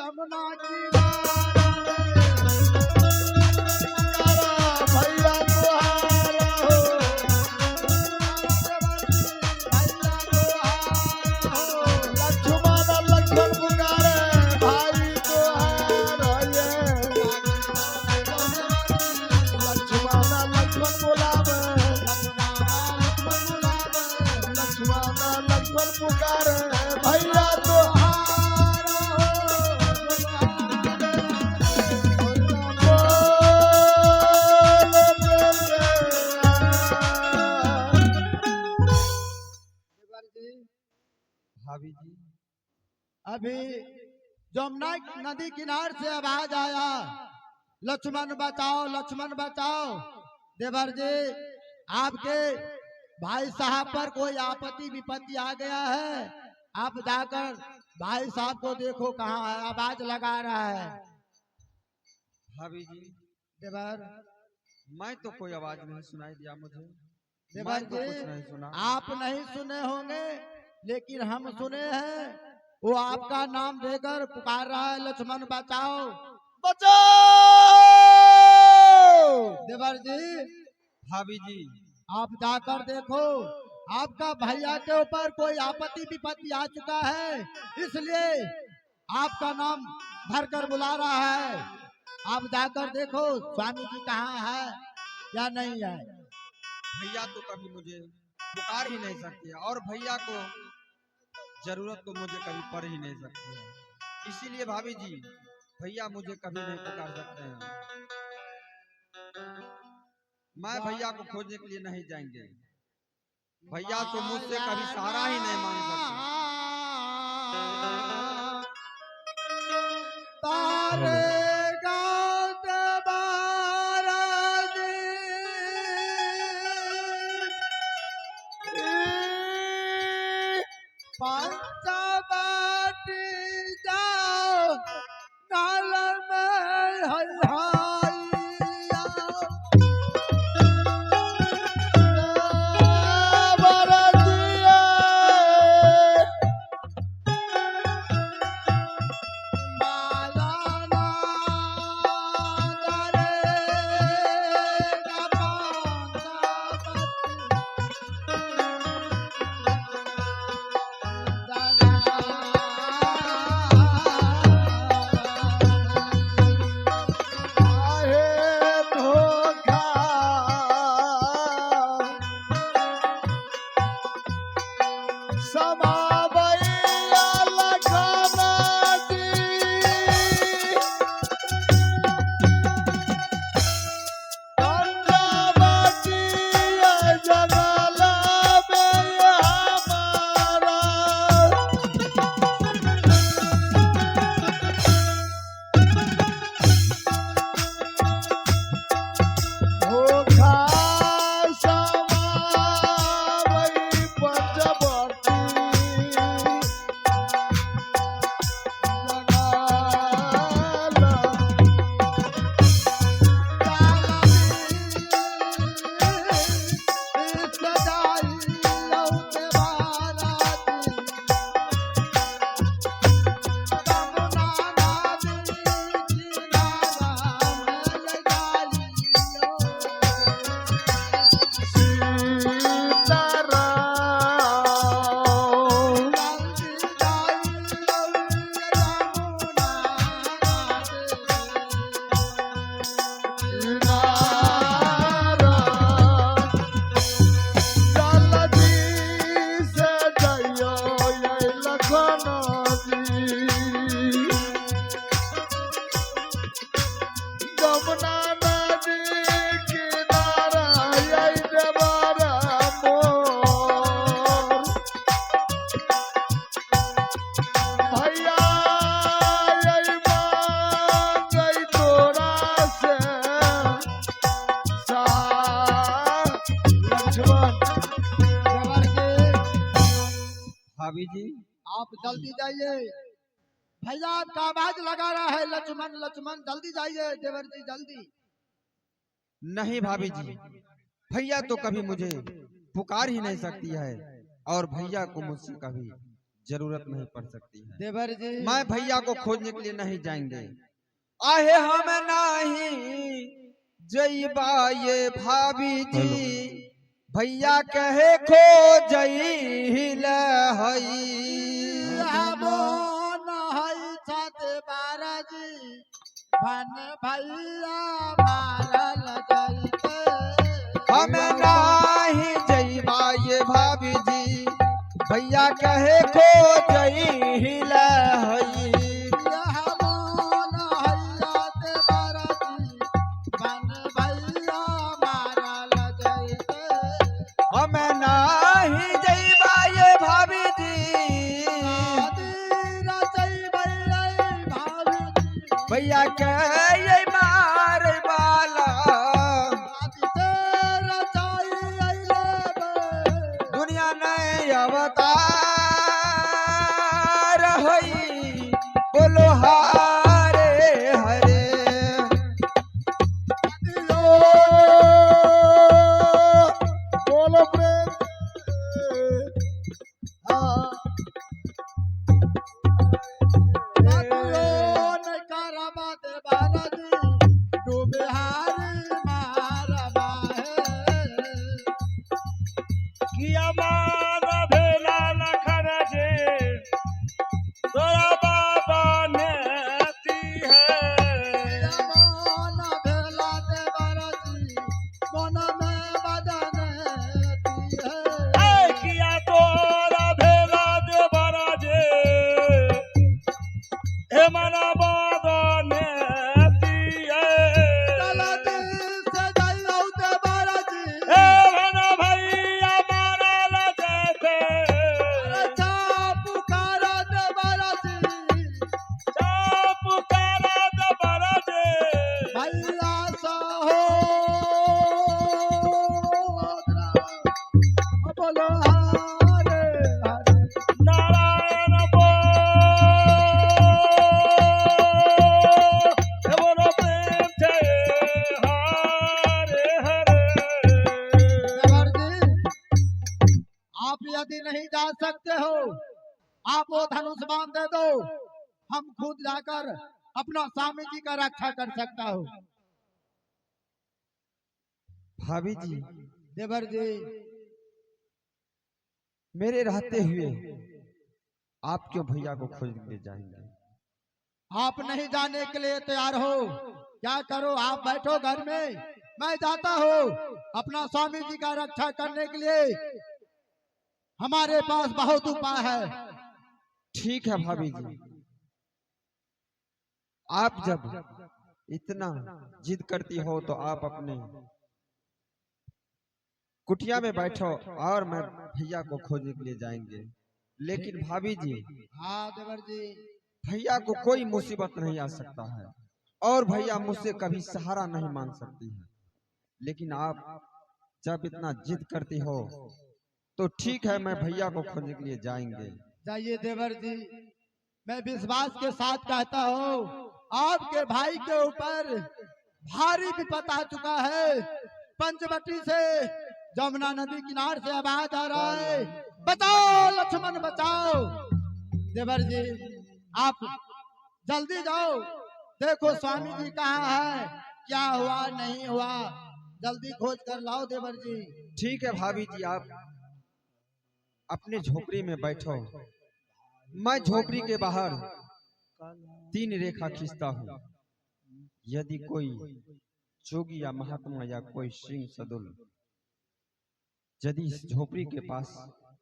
जमुना किनारे भैया तुहारा हो, लक्ष्मण लक्ष्मण पुकारे भाई तुहारा ये, लक्ष्मण लक्ष्मण बुलावे, लक्ष्मण लक्ष्मण पुकारे भैया तुहारा भाभी जी अभी जमुना नदी किनार से आवाज आया, लक्ष्मण बचाओ लक्ष्मण बचाओ। देवर जी आपके भाई साहब पर कोई आपत्ति विपत्ति आ गया है, आप जाकर भाई साहब को देखो कहाँ है, आवाज लगा रहा है। भाभी जी देवर मैं तो कोई आवाज नहीं सुनाई दिया मुझे, देवर मैं तो जी कुछ नहीं सुना। आप नहीं सुने होंगे लेकिन हम सुने हैं, वो आपका नाम देकर पुकार रहा है, लक्ष्मण बचाओ बचाओ। देवर जी भाभी जी आप जाकर देखो, आपका भैया के ऊपर कोई आपत्ति विपत्ति आ चुका है, इसलिए आपका नाम धरकर बुला रहा है। आप जाकर देखो स्वामी जी कहाँ है या नहीं है। भैया तो कभी मुझे पुकार ही नहीं सकते और भैया को जरूरत तो मुझे कभी पड़ ही नहीं सकती है, इसीलिए भाभी जी भैया मुझे कभी नहीं पुकार सकते हैं। मैं भैया को खोजने के लिए नहीं जाएंगे, भैया तो मुझसे कभी सहारा ही नहीं मांग सकते। तारे गाँव महाराज पंचवटी जाओ नाल में हरिया बरदिया मालाना करेगा भाभी जी आप जल्दी जाइए, भैया आपका आवाज लगा रहा है, लक्ष्मण लक्ष्मण जल्दी जाइए देवर जी जल्दी। नहीं भाभी जी, भैया तो कभी मुझे पुकार ही नहीं सकती है और भैया को मुझसे कभी जरूरत नहीं पड़ सकती है। देवर जी मैं भैया को खोजने के लिए नहीं जाएंगे। आहे हम नहीं जईबा ये भाभी जी, भैया कहे खो जईल हई। भन भैया मारल जैते हम नाही जईबा ये भाभी जी, भैया कहे खो जईल हई। हम नाही जईबा ये भाभी जी, भैया कहे मार बाला। दुनिया नहीं अवतार हई, बोलो हारे हरे। बोलो प्रेम किया मारा भेला लखन जे तोरा बाबा नेती है। ऐ किया तोरा भेला दे बराजे, हे मना बाबा नेती है। हे मना भैया मारा ला जैसे, चाप पुकारा दे बराजे। नारायण बोलो प्रेम से हरे हरे। आप यदि नहीं जा सकते हो, आप वो धनुष बांध दे दो, हम खुद जाकर अपना स्वामी जी का रक्षा कर सकता हूँ। भाभी जी देवर जी मेरे रहते हुए आप क्यों भैया को खोज ले जाएंगे? आप नहीं जाने के लिए तैयार हो, क्या करो, आप बैठो घर में, मैं जाता हूँ अपना स्वामी जी का रक्षा करने के लिए। हमारे पास बहुत उपाय है। ठीक है भाभी जी, आप जब इतना जिद करती हो तो आप अपने कुटिया में बैठो और मैं भैया को खोजने के लिए जाएंगे। लेकिन भाभी जी हाँ देवर जी, भैया को कोई मुसीबत नहीं आ सकता है और भैया मुझसे कभी सहारा नहीं मांग सकती है। लेकिन आप जब इतना जिद करती हो तो ठीक है, मैं भैया को खोजने के लिए जाएंगे। जाइए देवर जी, मैं विश्वास के साथ कहता हूँ आपके भाई के ऊपर भारी विपत आ चुका है। पंचवटी से जमुना नदी किनार से आवाज आ रहा है, बचाओ लक्ष्मण बचाओ। देवर जी आप जल्दी जाओ, देखो स्वामी जी कहाँ है, क्या हुआ नहीं हुआ, जल्दी खोज कर लाओ देवर जी। ठीक है भाभी जी, आप अपने झोपड़ी में बैठो, मैं झोपड़ी के बाहर 3 रेखा खींचता हूँ। यदि कोई जोगी या महात्मा या कोई सिंह सदुल यदि इस झोपड़ी के पास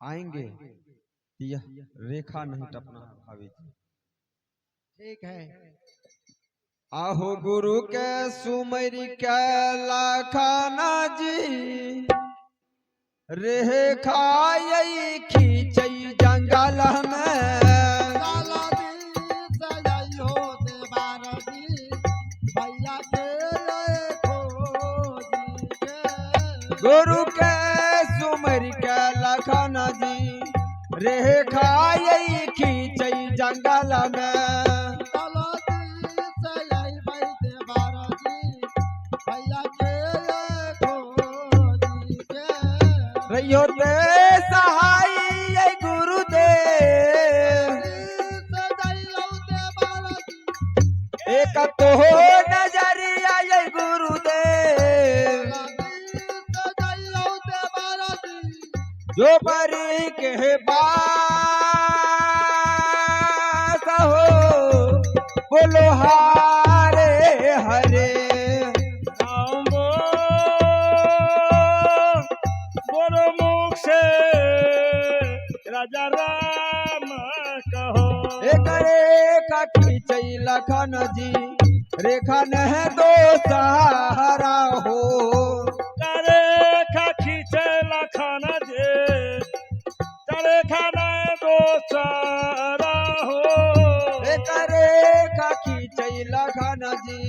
आएंगे तो यह रेखा नहीं टपना है भाभी जी। ठीक है। आहो गुरु के सुमरी के लाखाना जी, रेखा यही खींचई जंगल में। गुरु के सुमर के लखन जी, रेखा यही खींचई जंगल में। रहियो दे सहाय गुरुदेव, एक तो हो नजरिया ये गुरुदेव जो परी के पास हो बोलो हारे हरे नाम बोलो मुख से राजा राम कहो। एक रेखा खींचई लखन जी रेखा न है दो सहारा हो करे खा खींचे लखन जे करे खाना दो सारा हो। एक रेखा खींचई लखन जी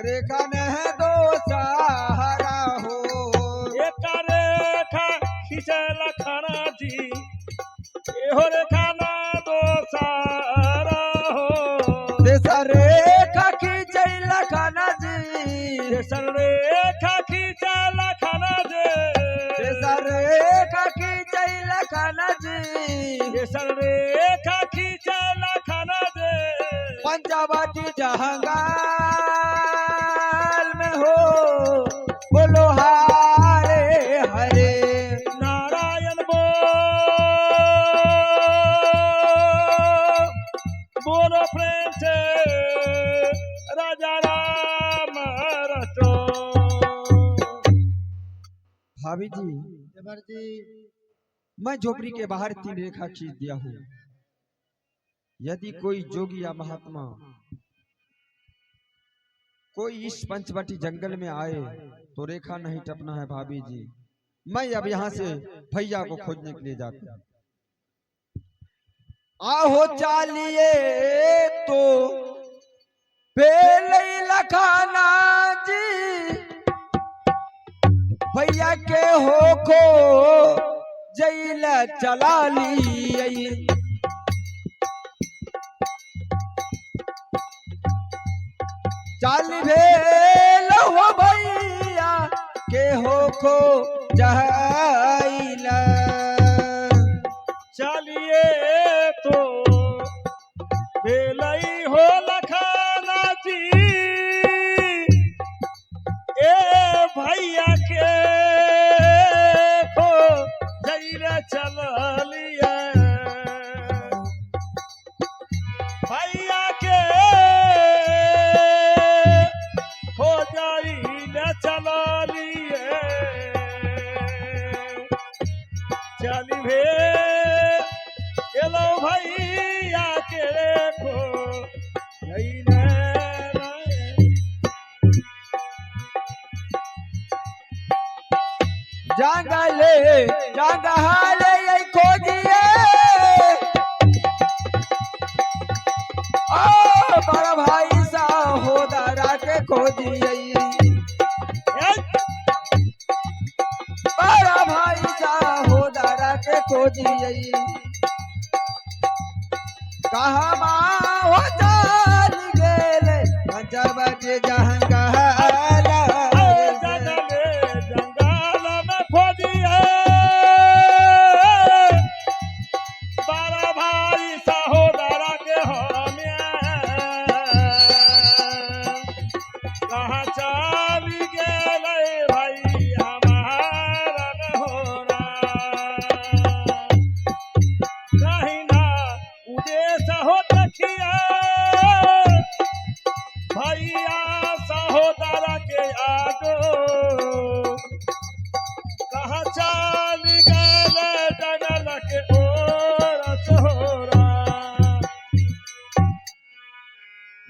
रेखा न है दो सहारा हो एक रेखा खींचे लखन जी एहो रेखा ना दो सारा हो। तेसा रेखा खींचई लखन जी देशन रेखा खींचे लखन जे तेसा रेखा खींचई लखन जी देशन रेखा खींचे लखन जे पंचवटी जहंगाल में हो बोलो हारे हरे नारायण बोलो प्रेम से राजा राम रटो। भाभी जी देवर जी मैं झोपड़ी के बाहर 3 रेखा खींच दिया हूँ यदि कोई जोगी या महात्मा कोई इस पंचवटी जंगल में आए तो रेखा नहीं टपना है भाभी जी। मैं अब यहाँ से भैया को खोजने के लिए जाता हूँ। आहो चालिए तो पेले लखाना जी भैया के हो खो जैल चला ली चाल भेल हो भैया के हो खो जहैल चलिए तो बेलई हो लखाना जी ए भैया के हो जैले चल लिया भैया के हो जैले चल लिए चली भे एलो भैया के देखो जंगले जंगले खोजिए ओ बड़ा भाई सा हो दारा के खोजिए बड़ा भाई सा हो दारा के खोजिए कहा हो चल गेले पंचवटी जंगल जंगल में खोजिए बड़ा भाई सहोदरा के कहाँ चल गेले भाई हमारा न होना कहीं ना उदेश हो देखिए भैया सहोदरा के आगो कहाँ चल गेले जंगल के ओर सोहरा।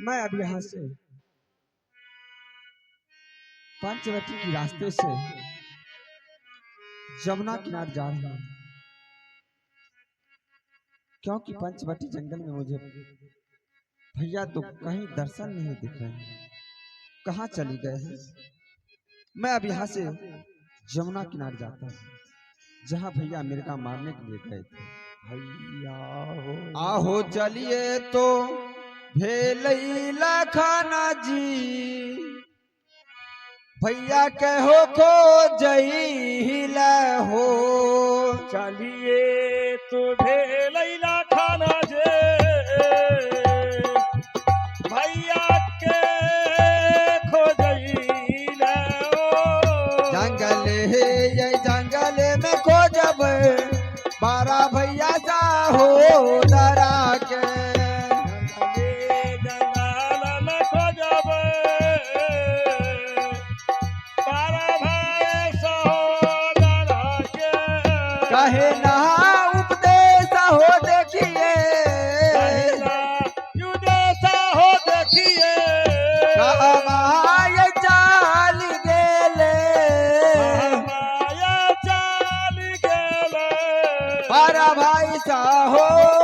मैं अब यहाँ से पंचवटी के रास्ते से जमुना किनारे जा रहा हूँ क्योंकि पंचवटी जंगल में मुझे भैया तो कहीं दर्शन नहीं दिख रहे हैं कहाँ चली गए हैं। मैं अब यहाँ से जमुना किनारे जाता हूँ जहाँ भैया मिर्गा मारने के लिए गए थे। भैया आहो चलिए तो भेलैला खाना जी भैया के हो खो जईला हो चलिए तो भेलैला खाना जे भैया सहोदरा के जंगल में खोजबे बारह भाई सहोदरा के कहे ना उपदेश हो देखिए युदेशा हो देखिए कमाए चाल गेले माया चाल गेले बारह भाई सहोदरा